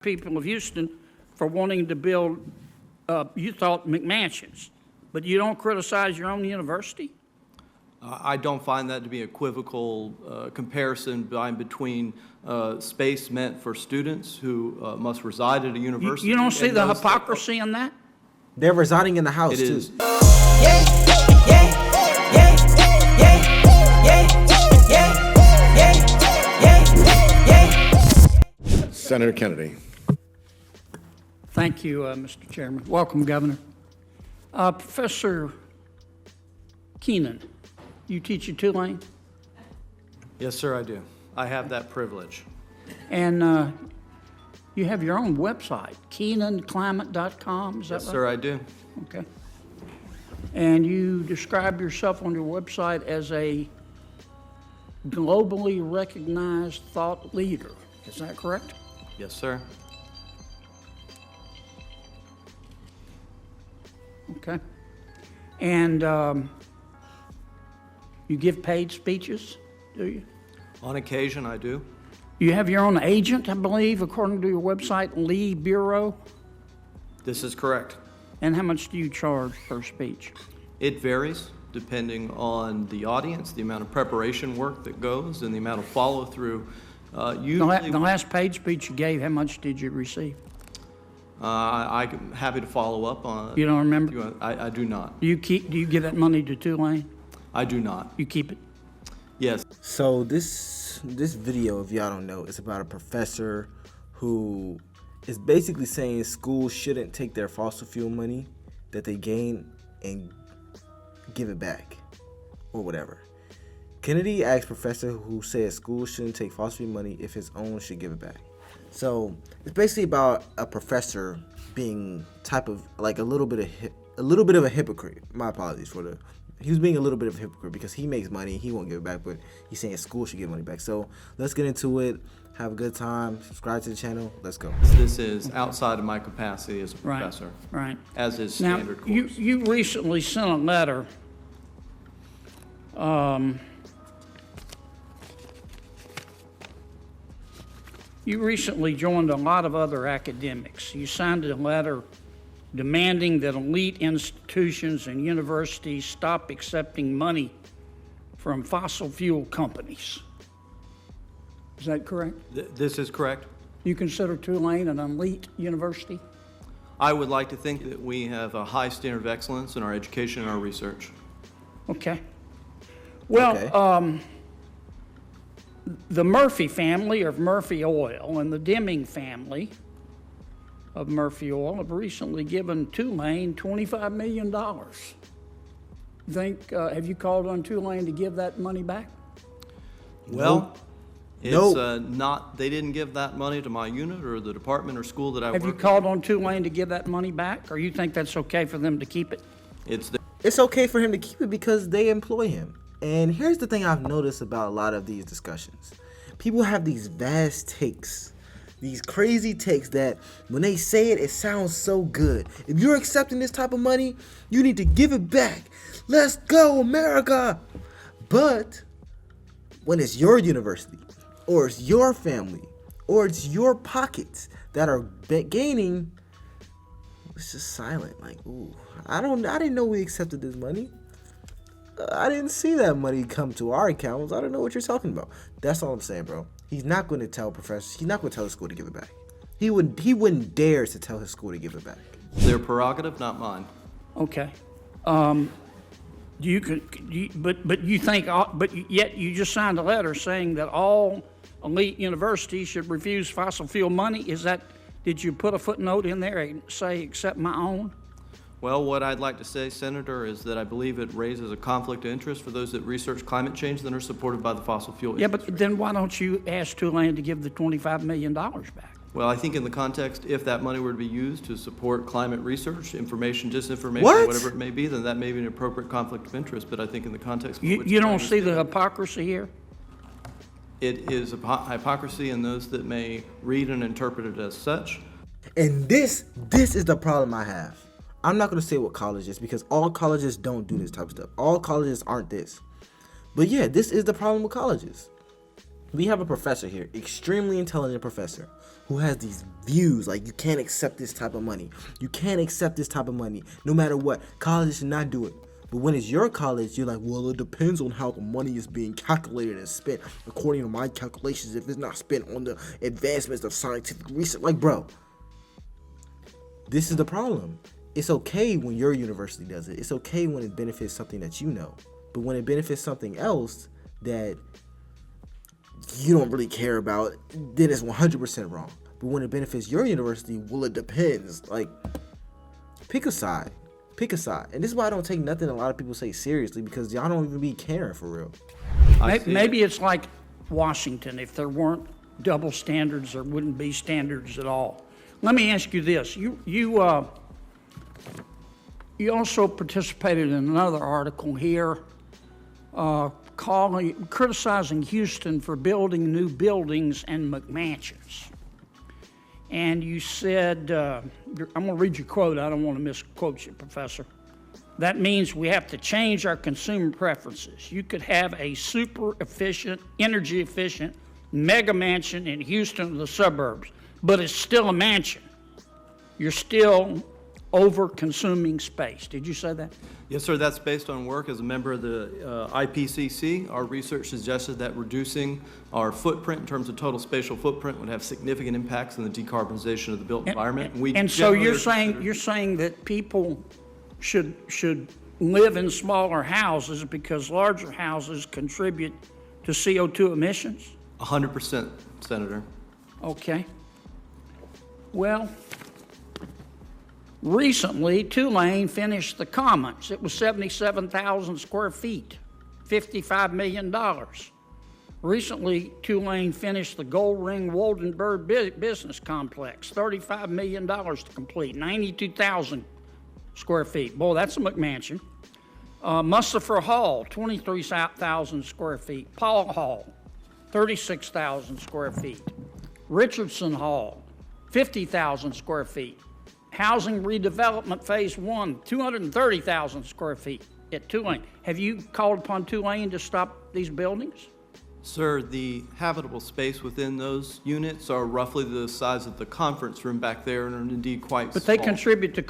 people of Houston for wanting to build, you thought McMansions, but you don't criticize your own university? I don't find that to be equivocal comparison between space meant for students who must reside at a university. You don't see the hypocrisy in that? They're residing in the house, It too. is. Senator Kennedy. Thank you, Mr. Chairman. Welcome, Governor. Professor Keenan, you teach at Tulane, Yes, sir, I do. I have that privilege. and you have your own website, KeenanClimate.com, is that right? Yes, sir, I do. Okay. And you describe yourself on your website as a globally recognized thought leader. Is that correct? Yes, sir. Okay. And you give paid speeches, do you? On occasion, I do. You have your own agent, I believe, according to your website, Lee Bureau. This is correct. And how much do you charge per speech? It varies depending on the audience, the amount of preparation work that goes, and the amount of follow-through. Usually, The last paid speech you gave, how much did you receive? I'm happy to follow up on. You don't remember? I do not. Do you give that money to Tulane? I do not. You keep it? Yes. So this video, if y'all don't know, is about a professor who is basically saying schools shouldn't take their fossil fuel money that they gain and give it back or whatever. Kennedy asked professor who said schools shouldn't take fossil fuel money if his own should give it back. So it's basically about a professor being a little bit of a hypocrite. My apologies for the. He was being a little bit of a hypocrite because he makes money, he won't give it back, but he's saying school should give money back. So let's get into it. Have a good time. Subscribe to the channel. Let's go. This is outside of my capacity as a professor. Right. As is Now, standard course. you recently sent a letter. You recently joined a lot of other academics. You signed a letter demanding that elite institutions and universities stop accepting money from fossil fuel companies. Is that correct? This is correct. You consider Tulane an elite university? I would like to think that we have a high standard of excellence in our education and our research. Okay. Well, Okay. The Murphy family of Murphy Oil and the Deming family of Murphy Oil have recently given Tulane $25 million. Have you called on Tulane to give that money back? Well, it's Nope. not, they didn't give that money to my unit or the department or school that I Have work you in. called on Tulane to give that money back, or you think that's okay for them to keep it? It's okay for him to keep it because they employ him. And here's the thing I've noticed about a lot of these discussions. People have these vast takes, these crazy takes that when they say it, it sounds so good. If you're accepting this type of money, you need to give it back. Let's go, America. But when it's your university, or it's your family, or it's your pockets that are gaining, it's just silent. Like, ooh, I didn't know we accepted this money. I didn't see that money come to our accounts. I don't know what you're talking about. That's all I'm saying, bro. He's not going to tell professors. He's not going to tell the school to give it back. He wouldn't dare to tell his school to give it back. Their prerogative, not mine. Okay. Yet you just signed a letter saying that all elite universities should refuse fossil fuel money. Did you put a footnote in there and say, except my own? Well, what I'd like to say, Senator, is that I believe it raises a conflict of interest for those that research climate change that are supported by the fossil fuel Yeah, industry. but then why don't you ask Tulane to give the $25 million back? Well, I think in the context, if that money were to be used to support climate research, information, disinformation, What? whatever it may be, then that may be an appropriate conflict of interest. But I think in the context of which You don't Tulane see is the doing, hypocrisy here? it is a hypocrisy in those that may read and interpret it as such. And this is the problem I have. I'm not going to say what college is because all colleges don't do this type of stuff. All colleges aren't this. But yeah, this is the problem with colleges. We have a professor here, extremely intelligent professor, who has these views like you can't accept this type of money. You can't accept this type of money no matter what. Colleges should not do it. But when it's your college, you're like, well, it depends on how the money is being calculated and spent. According to my calculations, if it's not spent on the advancements of scientific research, like, bro, this is the problem. It's okay when your university does it. It's okay when it benefits something that you know. But when it benefits something else that you don't really care about, then it's 100% wrong. But when it benefits your university, well, it depends. Like, pick a side. Pick a side. And this is why I don't take nothing a lot of people say seriously, because y'all don't even be caring for real. Maybe it's like Washington. If there weren't double standards, there wouldn't be standards at all. Let me ask you this. You also participated in another article here criticizing Houston for building new buildings and McMansions. And you said, I'm going to read your quote. I don't want to misquote you, Professor. That means we have to change our consumer preferences. You could have a super efficient, energy efficient mega mansion in Houston or the suburbs, but it's still a mansion. You're still over consuming space. Did you say that? Yes, sir. That's based on work as a member of the IPCC. Our research suggested that reducing our footprint in terms of total spatial footprint would have significant impacts on the decarbonization of the built environment. And so you're saying that people should live in smaller houses because larger houses contribute to CO2 emissions? 100%, Senator. Okay. Well, recently, Tulane finished the Commons. It was 77,000 square feet, $55 million. Recently, Tulane finished the Gold Ring Woldenberg Business Complex, $35 million to complete, 92,000 square feet. Boy, that's a McMansion. Mustapher Hall, 23,000 square feet. Paul Hall, 36,000 square feet. Richardson Hall, 50,000 square feet. Housing redevelopment phase 1, 230,000 square feet at Tulane. Have you called upon Tulane to stop these buildings? Sir, the habitable space within those units are roughly the size of the conference room back there and are indeed quite small. But they contribute to,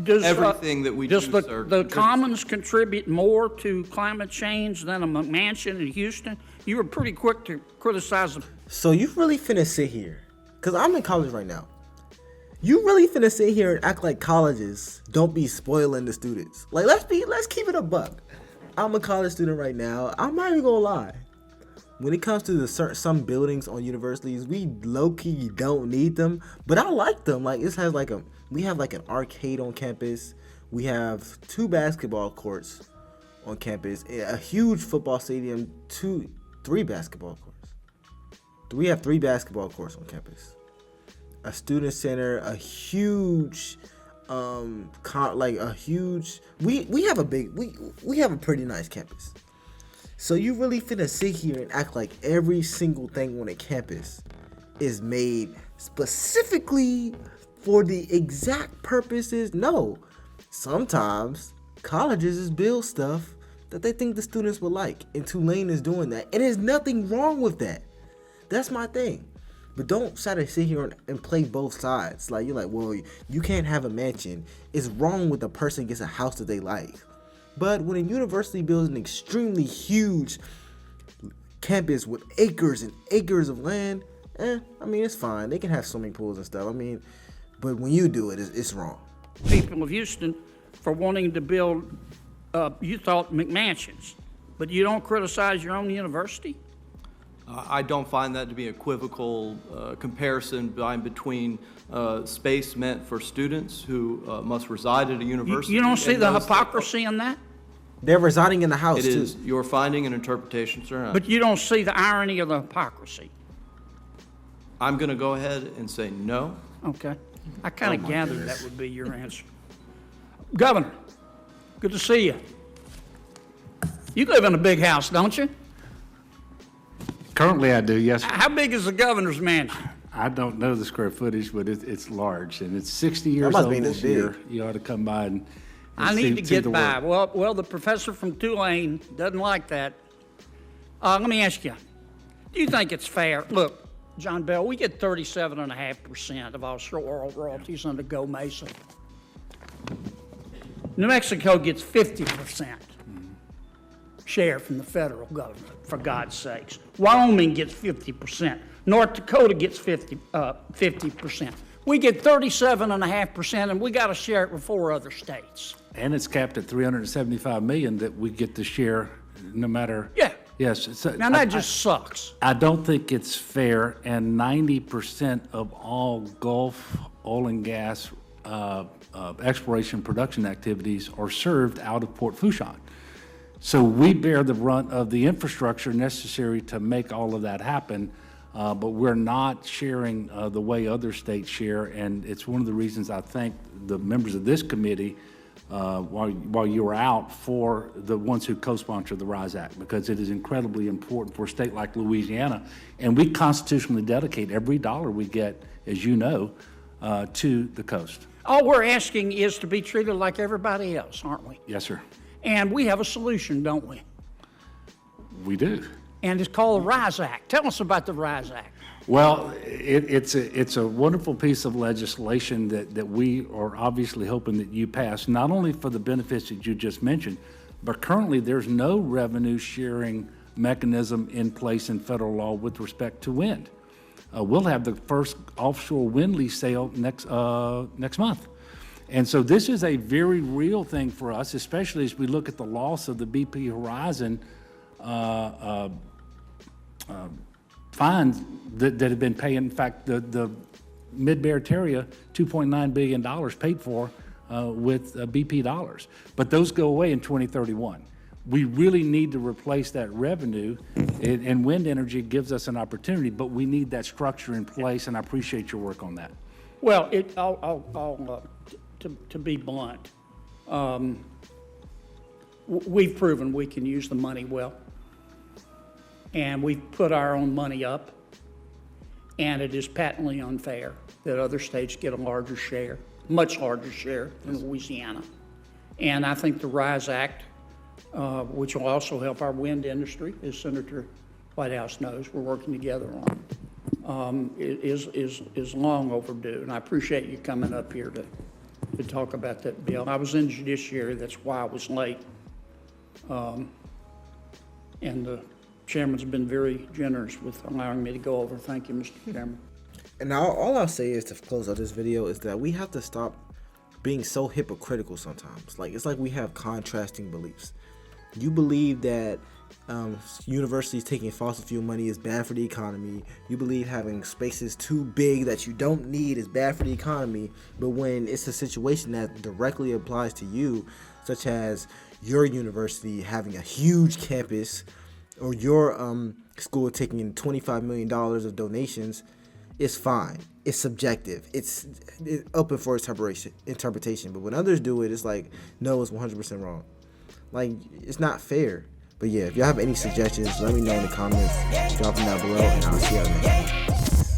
does everything that we do, does sir, the Commons contribute more to climate change than a McMansion in Houston? You were pretty quick to criticize them. So you really finna sit here, because I'm in college right now. You really finna sit here and act like colleges don't be spoiling the students. Like, let's keep it a buck. I'm a college student right now. I'm not even gonna lie. When it comes to some buildings on universities, we low-key don't need them, but I like them. Like, we have like an arcade on campus. We have 2 basketball courts on campus, a huge football stadium, 3 basketball courts. We have 3 basketball courts on campus. A student center, a huge, we have a pretty nice campus. So you really finna sit here and act like every single thing on a campus is made specifically for the exact purposes? No. Sometimes colleges just build stuff that they think the students would like, and Tulane is doing that. And there's nothing wrong with that. That's my thing. But don't try to sit here and play both sides. Like, you're like, well, you can't have a mansion. It's wrong when the person gets a house that they like. But when a university builds an extremely huge campus with acres and acres of land, it's fine. They can have swimming pools and stuff. But when you do it, it's wrong. People of Houston for wanting to build, you thought McMansions, but you don't criticize your own university? I don't find that to be equivocal comparison between space meant for students who must reside at a university. You don't see the hypocrisy in that? They're residing in the house, It too. is your finding and interpretation, sir. But you don't see the irony of the hypocrisy? I'm going to go ahead and say no. Okay. I kind of gathered that would be your answer. Governor, good to see you. You live in a big house, don't you? Currently, I do, yes. How big is the governor's mansion? I don't know the square footage, but it's large, and it's 60 years must old be this big. year. You ought to come by and I need to see get the by. work. Well, the professor from Tulane doesn't like that. Let me ask you, do you think it's fair? Look, John Bell, we get 37.5% of offshore oil royalties under Go Mesa. New Mexico gets 50% share from the federal government, for God's sakes. Wyoming gets 50%. North Dakota gets 50%. We get 37.5%, and we got to share it with 4 other states. And it's capped at $375 million that we get to share no matter. Yeah. Yes. So Now, that just sucks. I don't think it's fair, and 90% of all Gulf oil and gas exploration production activities are served out of Port Fourchon. So we bear the brunt of the infrastructure necessary to make all of that happen, but we're not sharing the way other states share, and it's one of the reasons I thank the members of this committee while you were out for the ones who co-sponsor the RISE Act, because it is incredibly important for a state like Louisiana, and we constitutionally dedicate every dollar we get, as you know, to the coast. All we're asking is to be treated like everybody else, aren't we? Yes, sir. And we have a solution, don't we? We do. And it's called the RISE Act. Tell us about the RISE Act. Well, it's a wonderful piece of legislation that we are obviously hoping that you pass, not only for the benefits that you just mentioned, but currently there's no revenue sharing mechanism in place in federal law with respect to wind. We'll have the first offshore wind lease sale next month. And so this is a very real thing for us, especially as we look at the loss of the BP Horizon fines that have been paying. In fact, the Mid-Barataria, $2.9 billion paid for with BP dollars. But those go away in 2031. We really need to replace that revenue, and wind energy gives us an opportunity, but we need that structure in place, and I appreciate your work on that. Well, to be blunt, we've proven we can use the money well, and we've put our own money up, and it is patently unfair that other states get a larger share, much larger share than Louisiana. And I think the RISE Act, which will also help our wind industry, as Senator Whitehouse knows, we're working together on, is long overdue. And I appreciate you coming up here to talk about that bill. I was in Judiciary, that's why I was late. And the chairman's been very generous with allowing me to go over. Thank you, Mr. Chairman. And now all I'll say is to close out this video is that we have to stop being so hypocritical sometimes. Like, it's like we have contrasting beliefs. You believe that universities taking fossil fuel money is bad for the economy. You believe having spaces too big that you don't need is bad for the economy. But when it's a situation that directly applies to you, such as your university having a huge campus, or your school taking in $25 million of donations, it's fine. It's subjective. It's open for interpretation. But when others do it, it's like, no, it's 100% wrong. Like, it's not fair. But yeah, if y'all have any suggestions, let me know in the comments. Drop them down below, and I'll see y'all next time.